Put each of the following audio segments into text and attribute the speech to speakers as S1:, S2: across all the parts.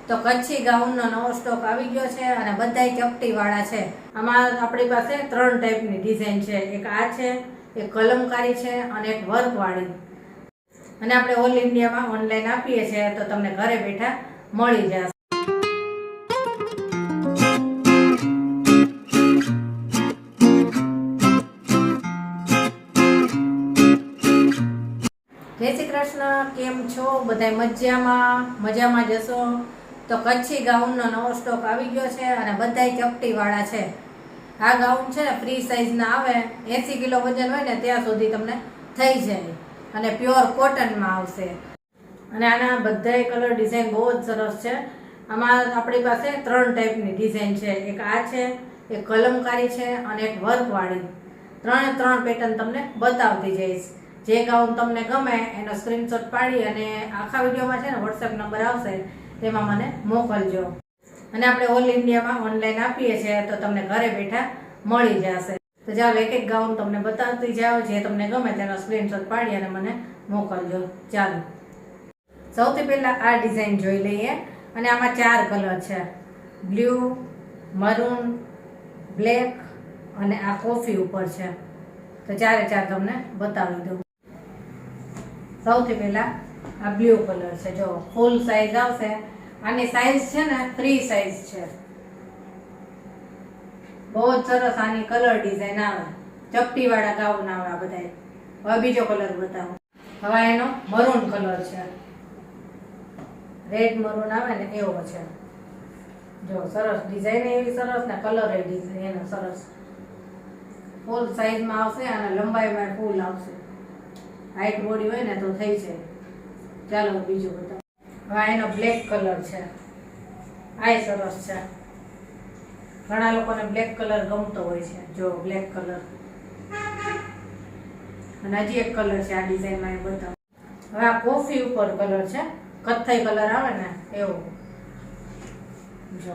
S1: તો કચ્છી ગાઉનનો નવો સ્ટોક આવી ગયો છે અને બધાય ચપટી વાળા છે. આમાં આપણી પાસે 3 ટાઈપની ડિઝાઇન છે. એક આ છે, એક કલમકારી છે અને એક વર્ક વાળી. અને આપણે ઓલ ઇન્ડિયામાં ઓનલાઈન આપીએ છીએ, તો તમને ઘરે બેઠા મળી જશે. જય શ્રી કૃષ્ણ, કેમ છો બધા? મજામાં જશો. તો કચ્છી ગાઉનનો નવો સ્ટોક આવી ગયો છે અને બધાય ચપટી વાળા છે. આ ગાઉન છે ને ફ્રી સાઈઝના આવે, 80 કિલો વજન હોય ને ત્યાં સુધી તમને થઈ જાય અને પ્યોર કોટનમાં આવશે. અને આના બધાય કલર ડિઝાઇન બહુ જ સરસ છે. આમાં આપણી પાસે 3 ટાઈપની ડિઝાઇન છે. એક આ છે, એક કલમકારી છે અને એક વર્ક વાળી. 3 પેટર્ન તમને બતાવતી જઈશ. જે ગાઉન તમને ગમે એનો સ્ક્રીનશોટ પાડી અને આખા વિડીયોમાં છે ને WhatsApp નંબર આવશે, તેમાં મને મોકલજો. અને આપણે ઓલ ઇન્ડિયામાં ઓનલાઈન આપીએ છીએ, તો તમને ઘરે બેઠા મળી જશે. તો ચાલો એક એક ગાઉન તમને બતાવતી જાઓ. જે તમને ગમે તેનો સ્ક્રીનશોટ પાડી અને મને મોકલજો. ચાલો સૌથી પહેલા આ ડિઝાઇન જોઈ લઈએ. અને આમાં 4 કલર છે: બ્લુ, મરૂન, બ્લેક અને આ કોફી ઉપર છે. તો 4 તમને બતાવી દઉં. સૌથી પહેલા આ બ્લુ કલર છે. જો ફૂલ સાઈઝ આવશે. આની સાઈઝ છે ને ફ્રી સાઈઝ છે. બહુ જ સરસ આની કલર ડિઝાઇન આવે. ચપટી વાળા ગાઉન આવે આ બધા. હવે બીજો કલર બતાવો. હવે એનો મરૂન કલર છે. રેડ મરૂન આવે ને એવો છે. જો સરસ ડિઝાઇન એવી સરસ ને કલર એ ડિઝાઇન એનો સરસ. ફૂલ સાઈઝમાં આવશે અને લંબાઈમાં ફૂલ આવશે. હાઈટ બોડી હોય ને તો થઈ જાય. ચાલો બીજું બતાવો. હવે એનો બ્લેક કલર છે. આ સરસ છે. ઘણા લોકોને બ્લેક કલર ગમતો હોય છે. જો બ્લેક કલર. અને હજી એક કલર છે આ ડિઝાઇનમાં, એ બતાવો. હવે આ કોફી ઉપર કલર છે. કથ્થઈ કલર આવે ને એવો. જો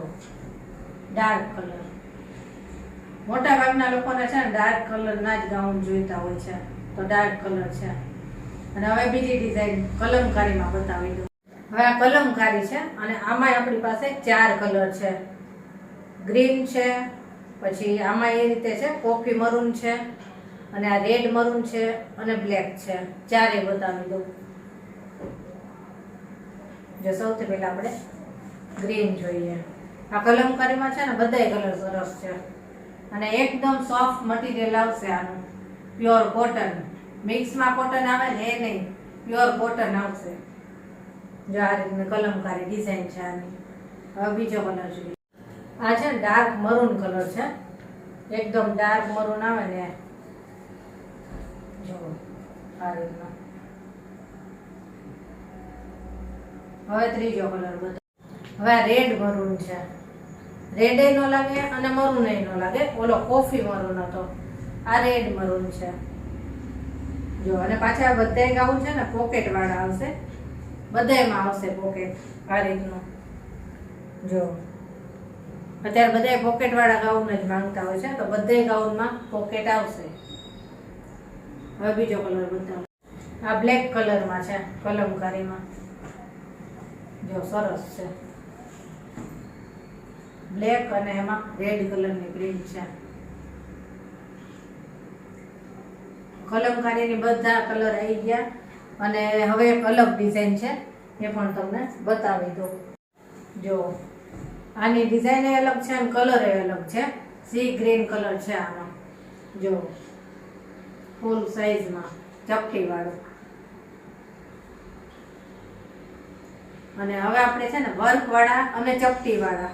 S1: ડાર્ક કલર. મોટા ભાગના લોકોને છે ને ડાર્ક કલર ના જ ગાઉન જોઈતા હોય છે, તો ડાર્ક કલર છે. અને હવે બીજી ડિઝાઇન કલમકારીમાં બતાવી દઉં. હવે આ કલમકારી છે અને આમાં આપણી પાસે 4 કલર છે. ગ્રીન છે, પછી આમાં એ રીતે છે, કોફી મરૂન છે, અને આ રેડ મરૂન છે અને બ્લેક છે. 4 બતાવી દઉં. જો સૌથી પહેલા આપણે ગ્રીન જોઈએ. આ કલમકારીમાં છે ને બધાય કલર સરસ છે અને એકદમ સોફ્ટ મટીરિયલ આવશે. આનું પ્યોર કોટન. મિક્સમાં કોટન આવે ને એ નહીં, પ્યોર કોટન આવશે. જો આ રીતની કલમકારી ડિઝાઇન છે આની. હવે બીજો કલર જોઈએ. આ છે ડાર્ક મરૂન કલર છે. એકદમ ડાર્ક મરૂન આવે ને. જો આ રીતનો. હવે ત્રીજો કલર બતાવો. હવે આ રેડ મરૂન છે. રેડ એ નો લાગે અને મરૂન એ નો લાગે. ઓલો કોફી મરૂન હતો, આ રેડ મરૂન છે. જો અને પાછા બધા ગાઉન છે ને પોકેટ વાળા આવશે. બધાયમાં આવશે પોકેટ આ રીતનું. જો અત્યારે બધા પોકેટ વાળા ગાઉન જ માંગતા હોય છે, તો બધા ગાઉનમાં પોકેટ આવશે. હવે બીજો કલર બતાવો. આ બ્લેક કલરમાં છે કલમકારીમાં. જો સરસ છે. બ્લેક અને એમાં રેડ કલરની પ્રિન્ટ છે. કલમકારીની બધા કલર આવી ગયા. અને હવે એક અલગ ડિઝાઇન છે, એ પણ તમને બતાવી દઉં. જો આની ડિઝાઇન એ અલગ છે અને કલર એ અલગ છે. સી ગ્રીન કલર છે આનો. જો ફૂલ સાઈઝમાં ચપટી વાળું. અને હવે આપણે છે ને વર્ક વાળા અને ચપટી વાળા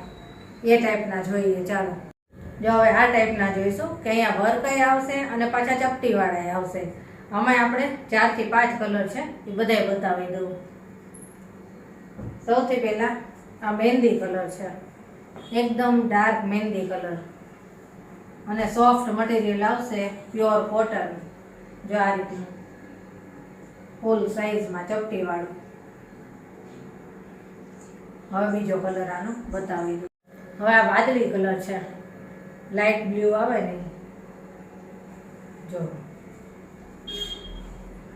S1: એ ટાઈપના જોઈએ. ચાલો જો હવે આ ટાઈપના જોઈશું કે અહીંયા વર્ક આવશે અને પાછા ચપટી વાળા આવશે. આમાં આપણે 4 થી 5 કલર છે, એ બધાય બતાવી દઉં. સૌથી પહેલા આ મહેંદી કલર છે. એકદમ ડાર્ક મહેંદી કલર અને સોફ્ટ મટીરિયલ આવશે, પ્યોર કોટન. જો આ રીતનું ફૂલ સાઈઝમાં ચપટી વાળું. હવે બીજો કલર આનો બતાવી દઉં. હવે આ વાદળી કલર છે. લાઇટ બ્લુ આવે ને. જો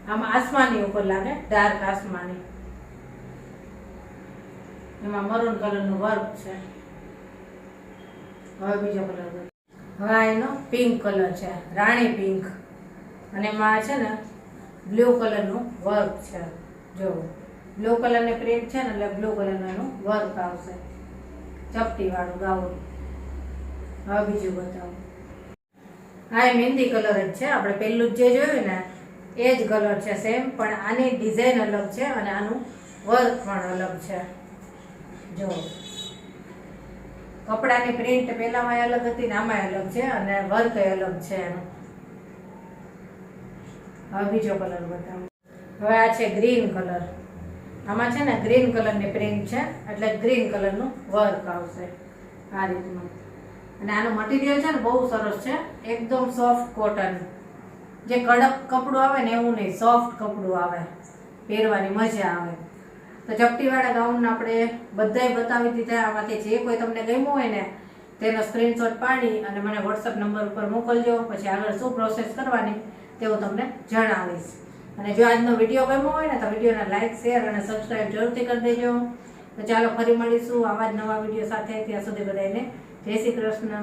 S1: આમાં આસમાની ઉપર લાગે, ડાર્ક આસમાની. એમાં મરૂન કલરનું વર્ક છે. હવે બીજો કલર, હવે એનો પિંક કલર છે, રાણી પિંક, અને એમાં છે ને બ્લુ કલરનું વર્ક છે. જો બ્લુ કલરની પ્રિન્ટ છે ને એટલે બ્લુ કલરનું એનું વર્ક આવશે, ચપટી વાળું ગાઉન. હવે બીજું બતાવું. હા, એ મહેંદી કલર જ છે, આપણે પહેલું જે જોયું ને એ જ કલર છે સેમ, પણ આની ડિઝાઇન અલગ છે અને આનું વર્ક પણ અલગ છે. જો કપડાની પ્રિન્ટ પહેલામાં અલગ હતી ને આમાં અલગ છે, અને વર્ક અલગ છે એનું. હવે બીજો કલર બતાવું. હવે આ છે ગ્રીન કલર. આમાં છે ને ગ્રીન કલરની પ્રિન્ટ છે એટલે ગ્રીન કલરનું વર્ક આવશે આ રીતનું. અને આનું મટીરિયલ છે ને બહુ સરસ છે, એકદમ સોફ્ટ કોટન, જે કડક કપડું આવે ને એવું નહીં, સોફ્ટ કપડું આવે, પહેરવાની મજા આવે. તો ચપટીવાળા ગાઉન આપણે બધાય બતાવી દીધા. આમાંથી જે કોઈ તમને ગમ્યું હોય ને તેનો સ્ક્રીનશોટ પાડી અને મને વોટ્સઅપ નંબર ઉપર મોકલજો. પછી આગળ શું પ્રોસેસ કરવાની તે હું તમને જણાવીશ. અને જો આજનો વિડીયો ગમ્યો હોય ને તો વિડીયોને લાઇક, શેર અને સબસ્ક્રાઇબ જરૂરથી કરી દેજો. તો ચાલો ફરી મળીશું આવા જ નવા વિડીયો સાથે. ત્યાં સુધી બધાને જય શ્રી કૃષ્ણ.